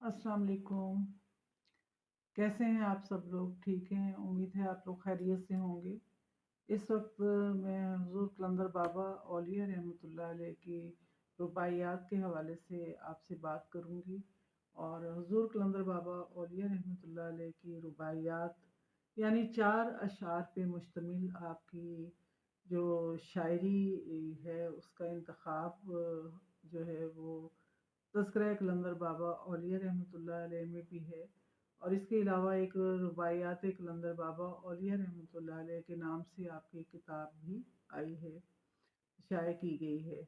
अस्सलाम वालेकुम। कैसे हैं आप सब लोग? ठीक हैं? उम्मीद है आप लोग खैरियत से होंगे। इस वक्त मैं हुज़ूर कलंदर बाबा औलिया रहमतुल्लाह अलैह की रुबाइयात के हवाले से आपसे बात करूंगी। और हुज़ूर कलंदर बाबा औलिया रहमतुल्लाह अलैह की रुबाइयात यानी 4 अशआर पे मुश्तमिल आपकी जो शायरी है उसका इंतखाब जो है वो तज़किरा कलंदर बाबा औलिया रहमतुल्लाह अलैह में भी है। और इसके अलावा एक रुबाइयात कलंदर बाबा औलिया रहमतुल्लाह अलैह के नाम से आपकी किताब भी आई है, शाये की गई है।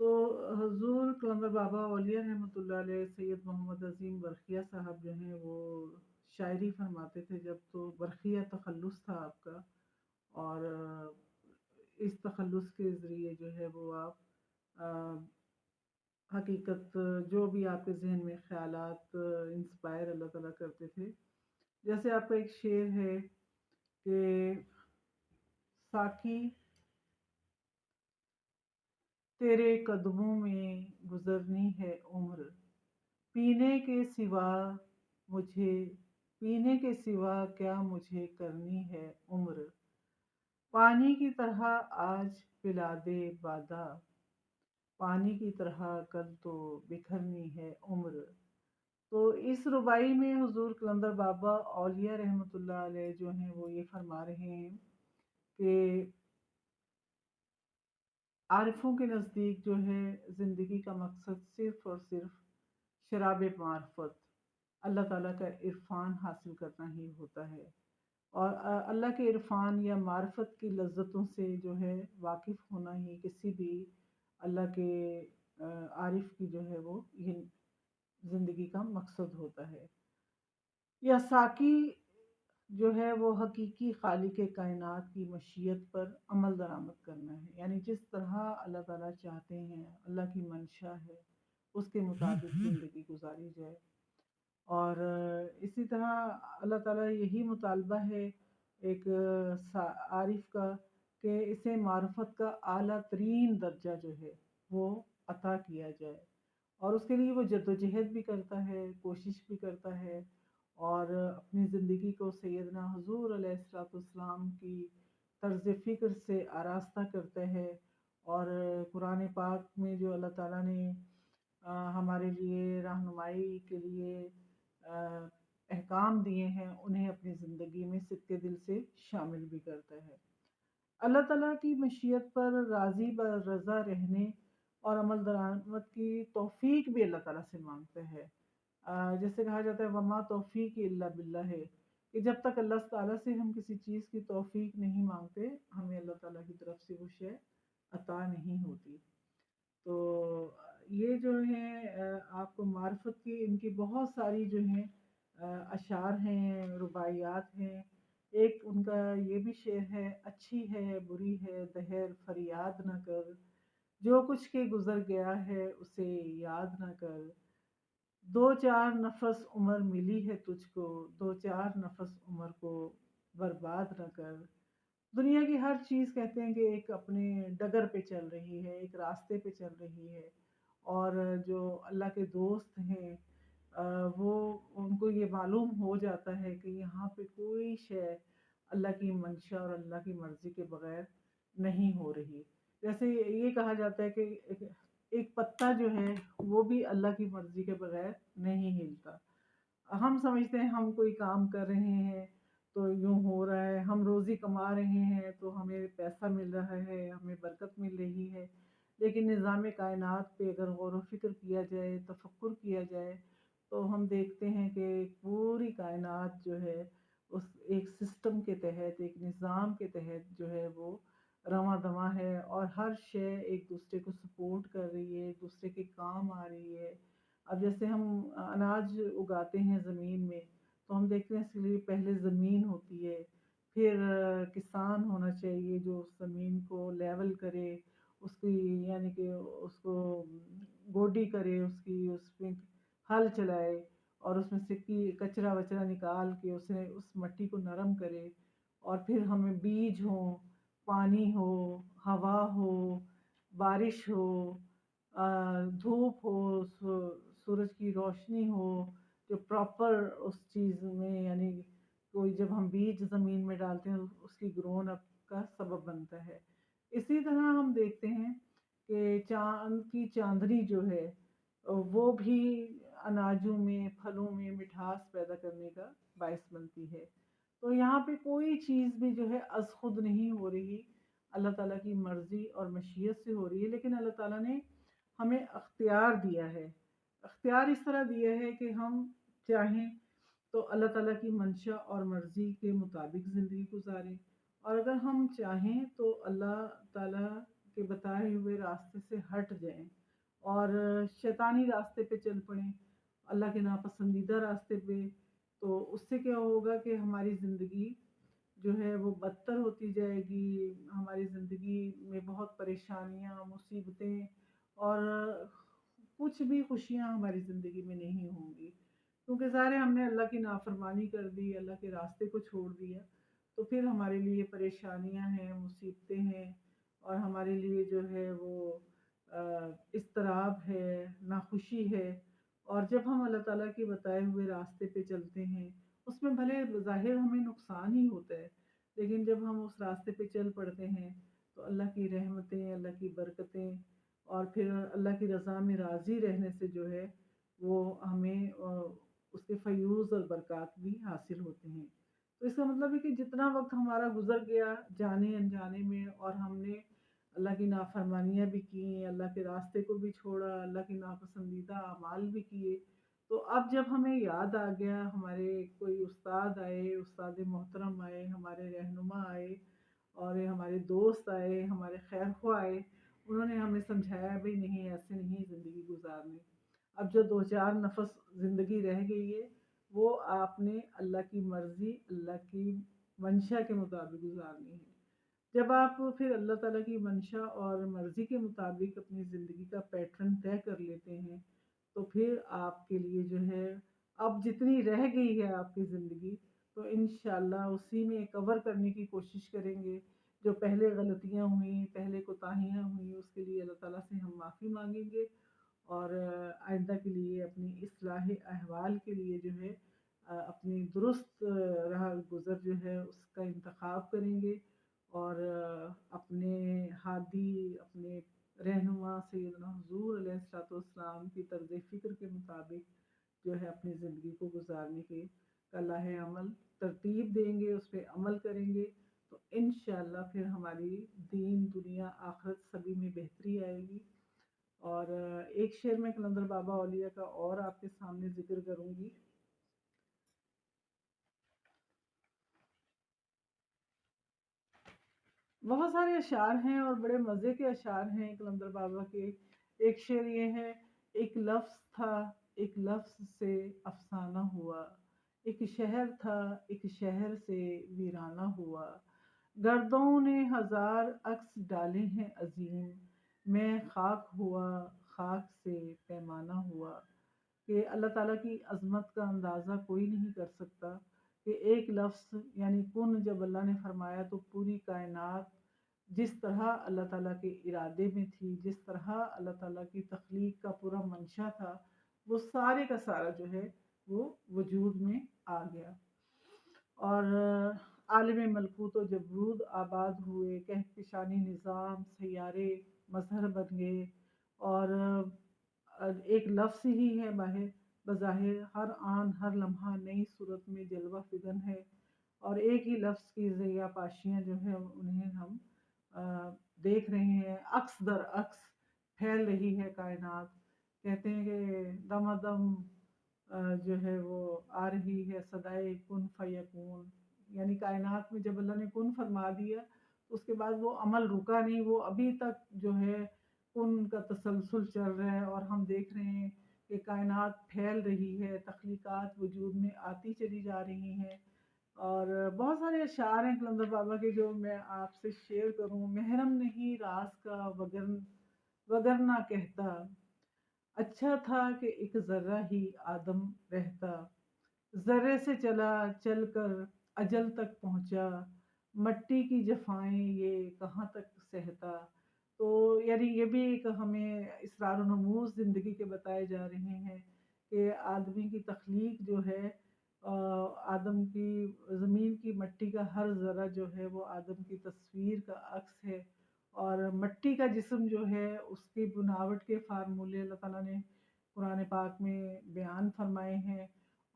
तो हुज़ूर कलंदर बाबा औलिया रहमतुल्लाह अलैह सैयद मोहम्मद अज़ीम बरखिया साहब जो हैं वो शायरी फरमाते थे जब तो बरखिया तखल्लुस था आपका। और इस तखल्लुस के ज़रिए जो है वो आप अ, हकीकत जो भी आपके ज़हन में ख़यालात इंस्पायर अल्लाह ताला करते थे। जैसे आपका एक शेर है कि साकी तेरे कदमों में गुज़रनी है उम्र, पीने के सिवा मुझे पीने के सिवा क्या मुझे करनी है उम्र, पानी की तरह आज पिला दे बादा, पानी की तरह कल तो बिखरनी है उम्र। तो इस रुबाई में हुज़ूर कलंदर बाबा औलिया रहमतुल्लाह अलैह जो हैं वो ये फरमा रहे हैं कि आरिफों के नज़दीक जो है ज़िंदगी का मकसद सिर्फ़ और सिर्फ़ शराब मार्फत अल्लाह ताला का इरफान हासिल करना ही होता है। और अल्लाह के इरफान या मार्फत की लज्जतों से जो है वाकिफ़ होना ही किसी भी अल्लाह के आरिफ की जो है वो ये ज़िंदगी का मकसद होता है। या साकी जो है वो हकीकी खालिक कायनात की मशीयत पर अमल दरामद करना है, यानी जिस तरह अल्लाह ताला चाहते हैं, अल्लाह की मंशा है, उसके मुताबिक ज़िंदगी गुजारी जाए। और इसी तरह अल्लाह ताला यही मुतालबा है एक आरिफ का कि इसे मार्फत का आला तरीन दर्जा जो है वो अता किया जाए। और उसके लिए वो जद्दोजहद भी करता है, कोशिश भी करता है और अपनी ज़िंदगी को सैयदना हुज़ूर अलैहिस्सलाम की तर्ज़ फ़िक्र से आरास्ता करता है। और कुरान पाक में जो अल्लाह ताला ने हमारे लिए रहनुमाई के लिए अहकाम दिए हैं उन्हें अपनी ज़िंदगी में सिद्क़े दिल से शामिल भी करता है। अल्लाह ताला की मशीयत पर राज़ी ब रज़ा रहने और अमल दरामद की तौफ़ीक भी अल्लाह ताला से माँगता है। जैसे कहा जाता है वमा तौफ़ीक़ इल्ला बिल्लाह है कि जब तक अल्लाह ताला से हम किसी चीज़ की तौफ़ीक नहीं माँगते, हमें अल्लाह ताला की तरफ से वो शै अता नहीं होती। तो ये जो है आपको मार्फत की इनकी बहुत सारी जो हैं अशार हैं, रुबाइयात हैं। एक उनका ये भी शेर है, अच्छी है बुरी है दहर फरियाद न कर, जो कुछ के गुज़र गया है उसे याद न कर, दो चार नफ़स उम्र मिली है तुझको, दो चार नफ़स उम्र को बर्बाद न कर। दुनिया की हर चीज़ कहते हैं कि एक अपने डगर पे चल रही है, एक रास्ते पे चल रही है। और जो अल्लाह के दोस्त हैं वो उनको ये मालूम हो जाता है कि यहाँ पे कोई शै अल्लाह की मंशा और अल्लाह की मर्ज़ी के बगैर नहीं हो रही। जैसे ये कहा जाता है कि एक पत्ता जो है वो भी अल्लाह की मर्ज़ी के बगैर नहीं हिलता। हम समझते हैं हम कोई काम कर रहे हैं तो यूँ हो रहा है, हम रोज़ी कमा रहे हैं तो हमें पैसा मिल रहा है, हमें बरकत मिल रही है। लेकिन निज़ाम कायनात पे अगर गौर व फ़िक्र किया जाए, तफ़क्कुर किया जाए, तो हम देखते हैं कि पूरी कायनात जो है उस एक सिस्टम के तहत, एक निज़ाम के तहत जो है वो रवां-दवां है और हर शै एक दूसरे को सपोर्ट कर रही है, एक दूसरे के काम आ रही है। अब जैसे हम अनाज उगाते हैं ज़मीन में, तो हम देखते हैं इसके लिए पहले ज़मीन होती है, फिर किसान होना चाहिए जो उस ज़मीन को लेवल करे, उसकी यानी कि उसको गोडी करे, उसकी उसमें हल चलाए और उसमें से की कचरा-वचरा निकाल के उसे उस मिट्टी को नरम करे। और फिर हमें बीज हो, पानी हो, हवा हो, बारिश हो, धूप हो, सूरज की रोशनी हो, जो प्रॉपर उस चीज़ में, यानी कोई जब हम बीज ज़मीन में डालते हैं उसकी ग्रोन अप का सबब बनता है। इसी तरह हम देखते हैं कि चाँद की चाँदनी जो है वो भी अनाजों में, फलों में मिठास पैदा करने का बायस बनती है। तो यहाँ पे कोई चीज़ भी जो है अज़ खुद नहीं हो रही, अल्लाह ताला की मर्ज़ी और मशीयत से हो रही है, लेकिन अल्लाह ताला ने हमें अख्तियार दिया है। अख्तियार इस तरह दिया है कि हम चाहें तो अल्लाह ताला की मंशा और मर्ज़ी के मुताबिक ज़िंदगी गुजारें, और अगर हम चाहें तो अल्लाह ताला के बताए हुए रास्ते से हट जाएं और शैतानी रास्ते पे चल पड़ें, अल्लाह के नापसंदीदा रास्ते पे, तो उससे क्या होगा कि हमारी ज़िंदगी जो है वो बदतर होती जाएगी। हमारी ज़िंदगी में बहुत परेशानियाँ, मुसीबतें और कुछ भी खुशियाँ हमारी ज़िंदगी में नहीं होंगी, क्योंकि ज़ाहिर है हमने अल्लाह की नाफरमानी कर दी, अल्लाह के रास्ते को छोड़ दिया। तो फिर हमारे लिए परेशानियाँ हैं, मुसीबतें हैं, और हमारे लिए जो है वो इज़्तिराब है, नाखुशी है। और जब हम अल्लाह ताला के बताए हुए रास्ते पे चलते हैं, उसमें भले ज़ाहिर हमें नुकसान ही होता है, लेकिन जब हम उस रास्ते पे चल पड़ते हैं तो अल्लाह की रहमतें, अल्लाह की बरकतें और फिर अल्लाह की रज़ा में राज़ी रहने से जो है वो हमें उसके फ़यूज़ और बरक़ात भी हासिल होते हैं। तो इसका मतलब है कि जितना वक़्त हमारा गुज़र गया जाने-अनजाने में और हमने अल्लाह की नाफ़रमानियाँ भी की, अल्लाह के रास्ते को भी छोड़ा, अल्लाह की नापसंदीदा अमाल भी किए, तो अब जब हमें याद आ गया, हमारे कोई उस्ताद आए, उस्ताद मोहतरम आए, हमारे रहनुमा आए और हमारे दोस्त आए, हमारे खैर-ख्वाह आए, उन्होंने हमें समझाया भई नहीं, ऐसे नहीं ज़िंदगी गुज़ारनी। अब जो 2-4 नफ़स ज़िंदगी रह गई है, वो आपने अल्लाह की मर्ज़ी, अल्लाह की मंशा के मुताबिक गुज़ारनी है। जब आप फिर अल्लाह ताला की मंशा और मर्ज़ी के मुताबिक अपनी ज़िंदगी का पैटर्न तय कर लेते हैं, तो फिर आपके लिए जो है अब जितनी रह गई है आपकी ज़िंदगी, तो इंशाअल्लाह उसी में कवर करने की कोशिश करेंगे। जो पहले गलतियाँ हुईं, पहले कोताहियाँ हुईं, उसके लिए अल्लाह ताला से हम माफ़ी माँगेंगे और आइंदा के लिए अपनी इस्लाह अहवाल के लिए जो है अपनी दुरुस्त राह गुज़र जो है उसका इंतख़ाब करेंगे और अपने हादी, अपने रहनुमा सैयदना हुज़ूर अलैहिस्सलाम की तर्ज़ फ़िक्र के मुताबिक जो है अपनी ज़िंदगी को गुज़ारने के का लाहे अमल तरतीब देंगे, उस पे अमल करेंगे, तो इंशाअल्लाह फिर हमारी दीन, दुनिया, आख़िरत सभी में बेहतरी आएगी। और एक शेर मैं कलंदर बाबा औलिया का और आपके सामने ज़िक्र करूँगी। बहुत सारे अशआर हैं और बड़े मज़े के अशआर हैं कलंदर बाबा के। एक शेर ये है, एक लफ्ज़ था, एक लफ्ज़ से अफ़साना हुआ, एक शहर था, एक शहर से वीराना हुआ, गर्दों ने हज़ार अक्स डाले हैं अज़ीम, मैं खाक हुआ, खाक से पैमाना हुआ। कि अल्लाह ताला की अज़मत का अंदाज़ा कोई नहीं कर सकता कि एक लफ्ज़ यानी कुन जब अल्लाह ने फरमाया तो पूरी कायनात जिस तरह अल्लाह ताला के इरादे में थी, जिस तरह अल्लाह ताला की तख्लीक का पूरा मंशा था, वो सारे का सारा जो है वो वजूद में आ गया। और आलम मलकूत व जबरूद आबाद हुए, कहकशानी निज़ाम सैयारे मज़हर बन गए और एक लफ्ज़ ही है बाहिर बज़ाहिर, हर आन हर लम्हा नई सूरत में जलवा फ़िग़न है, और एक ही लफ्ज़ की ज़िया-पाशियाँ जो है उन्हें हम अ, देख रहे हैं, अक्स दर अक्स फैल रही है कायनात। कहते हैं कि दमादम जो है वो आ रही है सदाए कुन फ़यकून, यानी कायनात में जब अल्लाह ने कुन फरमा दिया, उसके बाद वो अमल रुका नहीं, वो अभी तक जो है कुन का तसलसल चल रहा है और हम देख रहे हैं कि कायनात फैल रही है, तख्लीक़ात वजूद में आती चली जा रही हैं। और बहुत सारे अशआर हैं कलंदर बाबा के जो मैं आपसे शेयर करूँ। महरम नहीं राज़ का वगरना कहता, अच्छा था कि एक ज़र्रा ही आदम रहता, ज़र्रे से चला चल कर अजल तक पहुँचा, मट्टी की जफ़ाएँ ये कहाँ तक सहता। तो यानी ये भी एक हमें इसरार-ओ-नमूज़ ज़िंदगी के बताए जा रहे हैं کہ آدمی کی تخلیق جو ہے آدم کی زمین کی مٹی کا ہر ذرہ جو ہے وہ آدم کی تصویر کا عکس ہے، اور مٹی کا جسم جو ہے اس کی بناوٹ کے فارمولے اللہ تعالیٰ نے قرآن پاک میں بیان فرمائے ہیں۔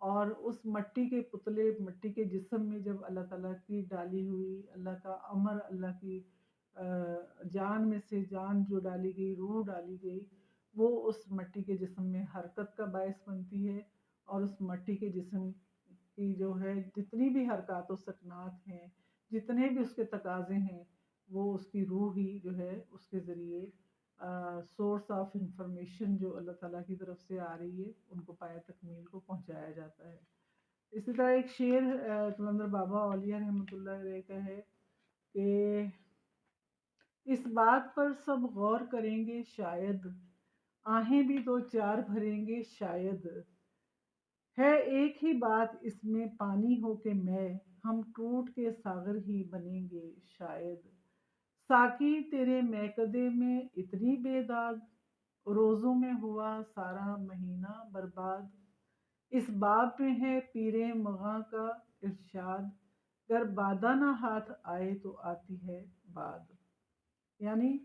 اور اس مٹی کے پتلے، مٹی کے جسم میں جب اللہ تعالیٰ کی ڈالی ہوئی، اللہ کا امر، اللہ کی جان میں سے جان جو ڈالی گئی، روح ڈالی گئی، وہ اس مٹی کے جسم میں حرکت کا باعث بنتی ہے، اور اس مٹی کے جسم کی جو ہے جتنی بھی حرکات و سکنات ہیں، جتنے بھی اس کے تقاضے ہیں، وہ اس کی روح ہی جو ہے اس کے ذریعے سورس آف انفارمیشن جو اللہ تعالیٰ کی طرف سے آ رہی ہے ان کو پایہ تکمیل کو پہنچایا جاتا ہے۔ اسی طرح ایک شعر قلندر بابا اولیاء رحمۃ اللہ علیہ کا ہے کہ اس بات پر سب غور کریں گے شاید، آہیں بھی دو چار بھریں گے شاید، ہے ایک ہی بات اس میں پانی ہو کہ میں، ہم ٹوٹ کے ساغر ہی بنیں گے شاید، ساقی تیرے میکدے میں اتنی بے داغ، روزوں میں ہوا سارا مہینہ برباد، اس باب میں ہے پیر مغاں کا ارشاد، گر بادہ نہ ہاتھ آئے تو آتی ہے باد۔ یعنی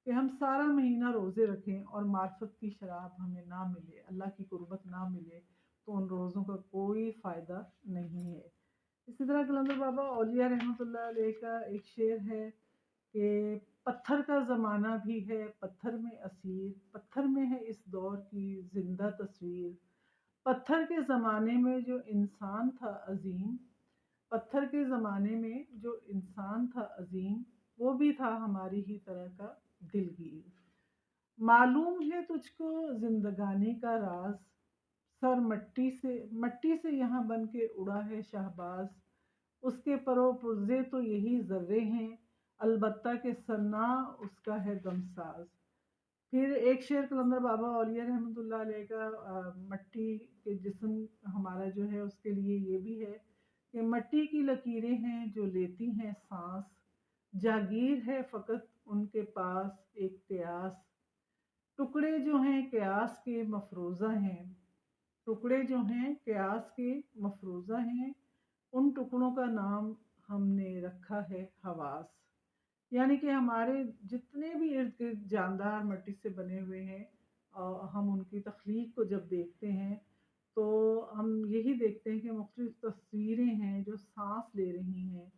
کہ ہم سارا مہینہ روزے رکھیں اور معرفت کی شراب ہمیں نہ ملے، اللہ کی قربت نہ ملے، تو ان روزوں کا کوئی فائدہ نہیں ہے۔ اسی طرح قلندر بابا اولیاء رحمۃ اللہ علیہ کا ایک شعر ہے کہ پتھر کا زمانہ بھی ہے پتھر میں اسیر، پتھر میں ہے اس دور کی زندہ تصویر، پتھر کے زمانے میں جو انسان تھا عظیم، پتھر کے زمانے میں جو انسان تھا عظیم، وہ بھی تھا ہماری ہی طرح کا دلگیر، معلوم ہے تجھ کو زندگانی کا راز، سر مٹی سے یہاں بن کے اڑا ہے شہباز، اس کے پر و پرزے تو یہی ذرے ہیں، البتہ کہ ثنا اس کا ہے دمساز۔ پھر ایک شعر قلندر بابا اولیاء رحمۃ اللہ علیہ کا مٹی کے جسم ہمارا جو ہے اس کے لیے یہ بھی ہے کہ مٹی کی لکیریں ہیں جو لیتی ہیں سانس، جاگیر ہے فقط ان کے پاس ایک قیاس، ٹکڑے جو ہیں قیاس کے مفروضہ ہیں، ٹکڑے جو ہیں قیاس کے مفروضہ ہیں، ان ٹکڑوں کا نام ہم نے رکھا ہے حواس۔ یعنی کہ ہمارے جتنے بھی ارد گرد جاندار مٹی سے بنے ہوئے ہیں، ہم ان کی تخلیق کو جب دیکھتے ہیں تو ہم یہی دیکھتے ہیں کہ مختلف تصویریں ہیں جو سانس لے رہی ہیں،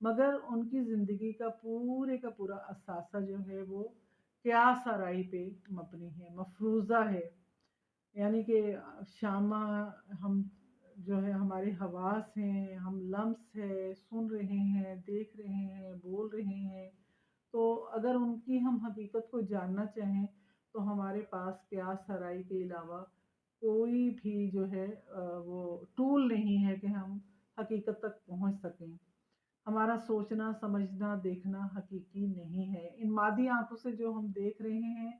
مگر ان کی زندگی کا پورے کا پورا اثاثہ جو ہے وہ قیاس آرائی پہ مبنی ہے، مفروضہ ہے۔ یعنی کہ شامہ ہم جو ہے ہمارے حواس ہیں، ہم لمس ہے، سن رہے ہیں، دیکھ رہے ہیں، بول رہے ہیں، تو اگر ان کی ہم حقیقت کو جاننا چاہیں تو ہمارے پاس قیاس آرائی کے علاوہ کوئی بھی جو ہے وہ ٹول نہیں ہے کہ ہم حقیقت تک پہنچ سکیں۔ ہمارا سوچنا، سمجھنا، دیکھنا حقیقی نہیں ہے، ان مادی آنکھوں سے جو ہم دیکھ رہے ہیں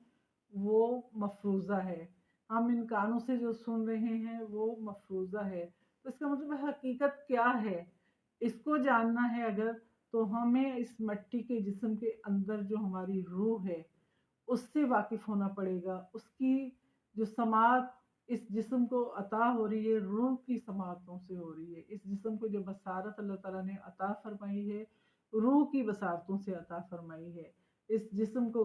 وہ مفروضہ ہے، ہم ان کانوں سے جو سن رہے ہیں وہ مفروضہ ہے، تو اس کا مطلب ہے حقیقت کیا ہے، اس کو جاننا ہے اگر، تو ہمیں اس مٹی کے جسم کے اندر جو ہماری روح ہے اس سے واقف ہونا پڑے گا، اس کی جو سماعت اس جسم کو عطا ہو رہی ہے روح کی سماعتوں سے ہو رہی ہے، اس جسم کو جو بصارت اللہ تعالیٰ نے عطا فرمائی ہے روح کی بصارتوں سے عطا فرمائی ہے، اس جسم کو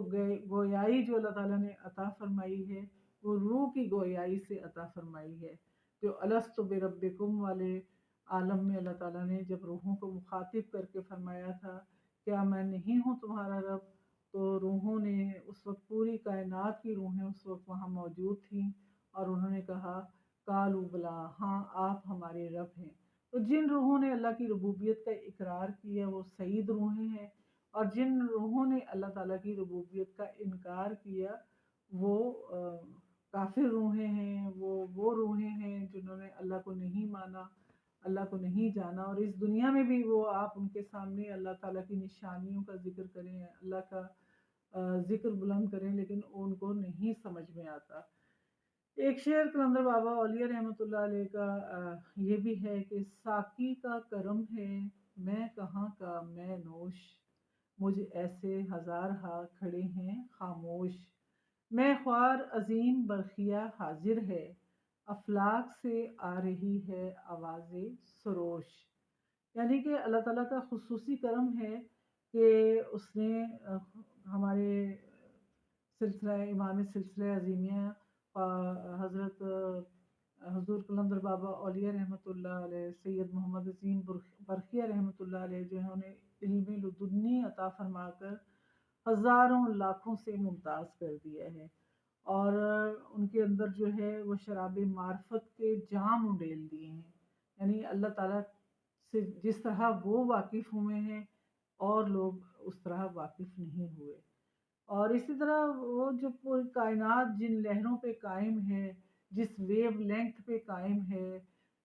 گویائی جو اللہ تعالیٰ نے عطا فرمائی ہے وہ روح کی گویائی سے عطا فرمائی ہے، جو الست بربکم والے عالم میں اللہ تعالیٰ نے جب روحوں کو مخاطب کر کے فرمایا تھا کیا میں نہیں ہوں تمہارا رب، تو روحوں نے اس وقت پوری کائنات کی روحیں اس وقت وہاں موجود تھیں اور انہوں نے کہا کالو بلا، ہاں آپ ہمارے رب ہیں۔ تو جن روحوں نے اللہ کی ربوبیت کا اقرار کیا وہ سعید روحیں ہیں، اور جن روحوں نے اللہ تعالیٰ کی ربوبیت کا انکار کیا وہ کافر روحیں ہیں، وہ روحیں ہیں جنہوں نے اللہ کو نہیں مانا، اللہ کو نہیں جانا، اور اس دنیا میں بھی وہ آپ ان کے سامنے اللہ تعالیٰ کی نشانیوں کا ذکر کریں، اللہ کا ذکر بلند کریں لیکن ان کو نہیں سمجھ میں آتا۔ ایک شعر قلندر بابا اولیاء رحمۃ اللہ علیہ کا یہ بھی ہے کہ ساقی کا کرم ہے میں کہاں کا میں نوش، مجھ ایسے ہزار ہا کھڑے ہیں خاموش، میں خوار عظیم برخیا حاضر ہے، افلاک سے آ رہی ہے آواز سروش، یعنی کہ اللہ تعالیٰ کا خصوصی کرم ہے کہ اس نے ہمارے سلسلہ امام سلسلہ عظیمیہ حضرت حضور قلندر بابا اولیاء رحمۃ اللہ علیہ، سید محمد عظیم برقیہ رحمۃ اللہ علیہ، جو ہے انہیں علم لدنی عطا فرما کر ہزاروں لاکھوں سے ممتاز کر دیا ہے، اور ان کے اندر جو ہے وہ شراب معرفت کے جام انڈیل دیے ہیں، یعنی اللہ تعالیٰ سے جس طرح وہ واقف ہوئے ہیں اور لوگ اس طرح واقف نہیں ہوئے۔ اور اسی طرح وہ جو پوری کائنات جن لہروں پہ قائم ہے، جس ویو لینتھ پہ قائم ہے،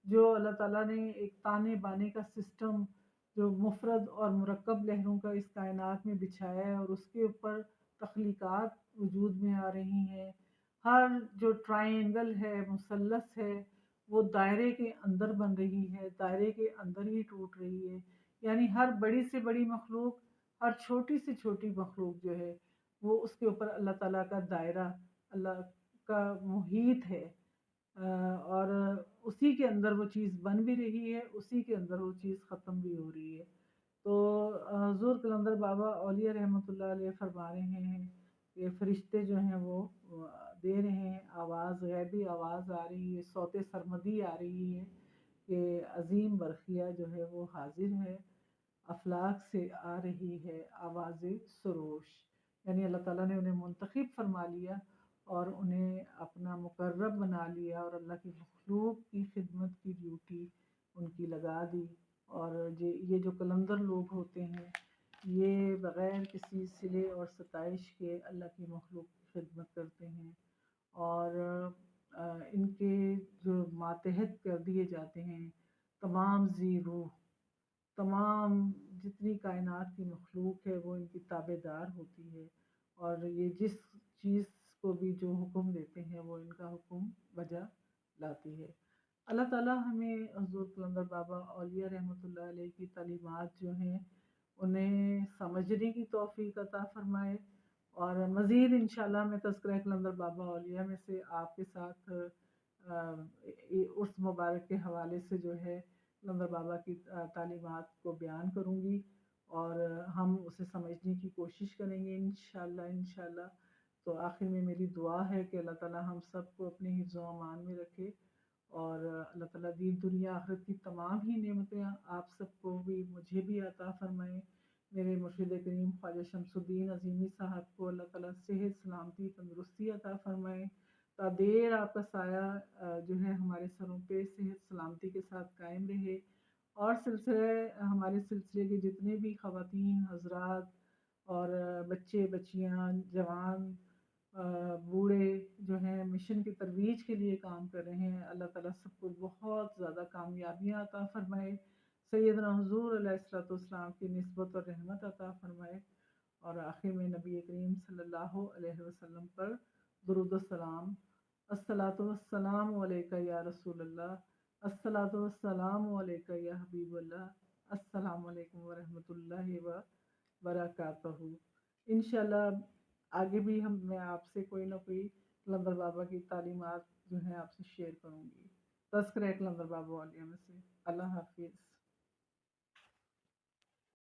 جو اللہ تعالیٰ نے ایک تانے بانے کا سسٹم جو مفرد اور مرکب لہروں کا اس کائنات میں بچھایا ہے، اور اس کے اوپر تخلیقات وجود میں آ رہی ہیں، ہر جو ٹرائنگل ہے، مثلث ہے، وہ دائرے کے اندر بن رہی ہے، دائرے کے اندر ہی ٹوٹ رہی ہے، یعنی ہر بڑی سے بڑی مخلوق، ہر چھوٹی سے چھوٹی مخلوق جو ہے وہ اس کے اوپر اللہ تعالیٰ کا دائرہ، اللہ کا محیط ہے، اور اسی کے اندر وہ چیز بن بھی رہی ہے، اسی کے اندر وہ چیز ختم بھی ہو رہی ہے۔ تو حضور قلندر بابا اولیاء رحمۃ اللہ علیہ فرما رہے ہیں کہ فرشتے جو ہیں وہ دے رہے ہیں آواز، غیبی آواز آ رہی ہے، صوت سرمدی آ رہی ہے کہ عظیم برقیہ جو ہے وہ حاضر ہے، افلاک سے آ رہی ہے آواز سروش، یعنی اللہ تعالیٰ نے انہیں منتخب فرما لیا اور انہیں اپنا مقرب بنا لیا، اور اللہ کی مخلوق کی خدمت کی ڈیوٹی ان کی لگا دی۔ اور یہ جو قلندر لوگ ہوتے ہیں، یہ بغیر کسی صلے اور ستائش کے اللہ کی مخلوق کی خدمت کرتے ہیں، اور ان کے جو ماتحت کر دیے جاتے ہیں تمام ذی روح، تمام جتنی کائنات کی مخلوق ہے وہ ان کی تابع دار ہوتی ہے، اور یہ جس چیز کو بھی جو حکم دیتے ہیں وہ ان کا حکم بجا لاتی ہے۔ اللہ تعالیٰ ہمیں حضور قلندر بابا اولیاء رحمۃ اللہ علیہ کی تعلیمات جو ہیں انہیں سمجھنے کی توفیق عطا فرمائے، اور مزید انشاءاللہ میں تذکرہ قلندر بابا اولیاء میں سے آپ کے ساتھ عرس مبارک کے حوالے سے جو ہے قلندر بابا کی تعلیمات کو بیان کروں گی، اور ہم اسے سمجھنے کی کوشش کریں گے انشاءاللہ۔ تو آخر میں میری دعا ہے کہ اللہ تعالیٰ ہم سب کو اپنے حفظ و امان میں رکھے، اور اللہ تعالیٰ دین دنیا آخرت کی تمام ہی نعمتیں آپ سب کو بھی، مجھے بھی عطا فرمائیں۔ میرے مرشد کریم خواجہ شمس الدین عظیمی صاحب کو اللہ تعالیٰ صحت، سلامتی، تندرستی عطا فرمائیں، تا دیر آپ کا سایہ جو ہے ہمارے سروں پہ صحت سلامتی کے ساتھ قائم رہے، اور ہمارے سلسلے کے جتنے بھی خواتین حضرات اور بچے بچیاں، جوان، بوڑھے جو ہیں مشن کی ترویج کے لیے کام کر رہے ہیں، اللہ تعالیٰ سب کو بہت زیادہ کامیابیاں عطا فرمائے، سیدنا حضور علیہ الصلوۃ والسلام کی نسبت اور رحمت عطا فرمائے، اور آخر میں نبی کریم صلی اللہ علیہ وسلم پر درود السلام، الصلاۃ والسلام علیکہ یا رسول اللہ، الصلاۃ والسلام علیکہ یا حبیب اللہ، السلام علیکم ورحمۃ اللہ وبرکاتہ۔ انشاءاللہ آگے بھی میں آپ سے کوئی نہ کوئی قلندر بابا کی تعلیمات جو ہیں آپ سے شیئر کروں گی، تذکرہ قلندر بابا اولیاء میں سے۔ اللہ حافظ۔